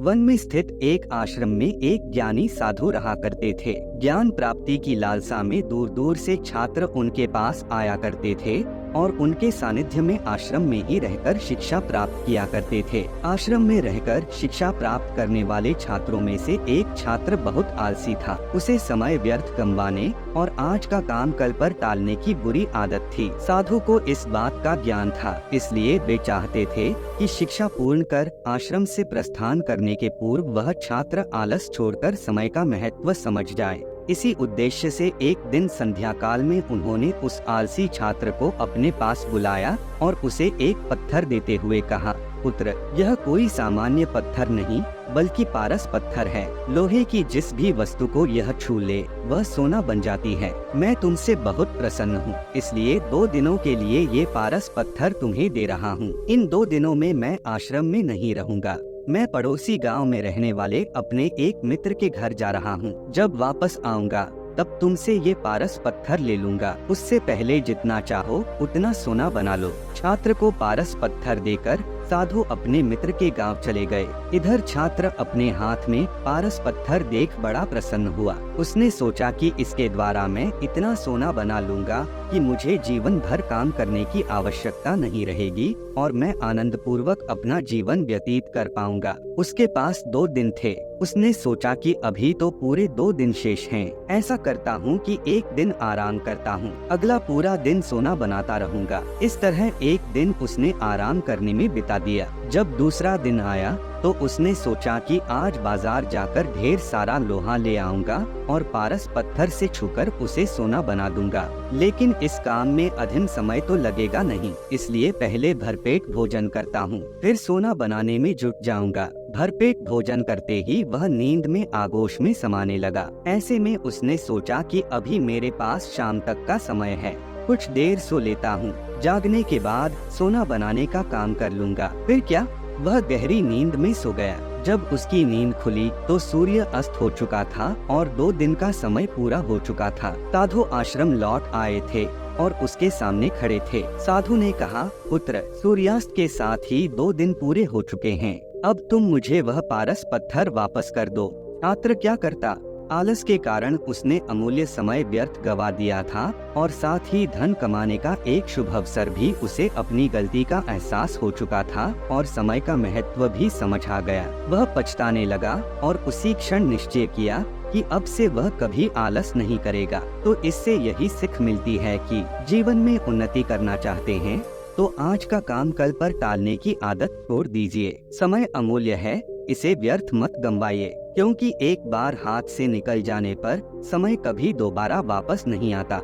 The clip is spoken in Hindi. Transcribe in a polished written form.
वन में स्थित एक आश्रम में एक ज्ञानी साधु रहा करते थे। ज्ञान प्राप्ति की लालसा में दूर दूर से छात्र उनके पास आया करते थे और उनके सानिध्य में आश्रम में ही रहकर शिक्षा प्राप्त किया करते थे। आश्रम में रहकर शिक्षा प्राप्त करने वाले छात्रों में से एक छात्र बहुत आलसी था। उसे समय व्यर्थ गंवाने और आज का काम कल पर टालने की बुरी आदत थी। साधु को इस बात का ज्ञान था, इसलिए वे चाहते थे कि शिक्षा पूर्ण कर आश्रम से प्रस्थान करने के पूर्व वह छात्र आलस छोड़कर समय का महत्व समझ जाए। इसी उद्देश्य से एक दिन संध्या काल में उन्होंने उस आलसी छात्र को अपने पास बुलाया और उसे एक पत्थर देते हुए कहा, पुत्र, यह कोई सामान्य पत्थर नहीं बल्कि पारस पत्थर है। लोहे की जिस भी वस्तु को यह छू ले वह सोना बन जाती है। मैं तुमसे बहुत प्रसन्न हूँ, इसलिए 2 दिनों के लिए ये पारस पत्थर तुम्हें दे रहा हूँ। इन 2 दिनों में मैं आश्रम में नहीं रहूँगा। मैं पड़ोसी गांव में रहने वाले अपने एक मित्र के घर जा रहा हूँ। जब वापस आऊंगा तब तुमसे ये पारस पत्थर ले लूंगा। उससे पहले जितना चाहो उतना सोना बना लो। छात्र को पारस पत्थर देकर साधु अपने मित्र के गांव चले गए। इधर छात्र अपने हाथ में पारस पत्थर देख बड़ा प्रसन्न हुआ। उसने सोचा कि इसके द्वारा मैं इतना सोना बना लूंगा कि मुझे जीवन भर काम करने की आवश्यकता नहीं रहेगी और मैं आनंद पूर्वक अपना जीवन व्यतीत कर पाऊंगा। उसके पास 2 दिन थे। उसने सोचा कि अभी तो पूरे 2 दिन शेष हैं। ऐसा करता हूँ कि एक दिन आराम करता हूँ, अगला पूरा दिन सोना बनाता रहूंगा। इस तरह एक दिन उसने आराम करने में बिता दिया। जब दूसरा दिन आया तो उसने सोचा कि आज बाजार जाकर ढेर सारा लोहा ले आऊंगा और पारस पत्थर से छूकर उसे सोना बना दूंगा। लेकिन इस काम में अधिक समय तो लगेगा नहीं, इसलिए पहले भरपेट भोजन करता हूँ, फिर सोना बनाने में जुट जाऊंगा। भरपेट भोजन करते ही वह नींद में आगोश में समाने लगा। ऐसे में उसने सोचा कि अभी मेरे पास शाम तक का समय है, कुछ देर सो लेता हूँ। जागने के बाद सोना बनाने का काम कर लूंगा। फिर क्या, वह गहरी नींद में सो गया। जब उसकी नींद खुली तो सूर्य अस्त हो चुका था और 2 दिन का समय पूरा हो चुका था। साधु आश्रम लौट आए थे और उसके सामने खड़े थे। साधु ने कहा, पुत्र, सूर्यास्त के साथ ही 2 दिन पूरे हो चुके हैं। अब तुम मुझे वह पारस पत्थर वापस कर दो। छात्र क्या करता? आलस के कारण उसने अमूल्य समय व्यर्थ गवा दिया था और साथ ही धन कमाने का एक शुभ अवसर भी उसे अपनी गलती का एहसास हो चुका था और समय का महत्व भी समझ आ गया। वह पछताने लगा और उसी क्षण निश्चय किया कि अब से वह कभी आलस नहीं करेगा। तो इससे यही सीख मिलती है कि जीवन में उन्नति करना चाहते हैं तो आज का काम कल पर टालने की आदत छोड़ दीजिए। समय अमूल्य है, इसे व्यर्थ मत गंवाइए, क्योंकि एक बार हाथ से निकल जाने पर समय कभी दोबारा वापस नहीं आता।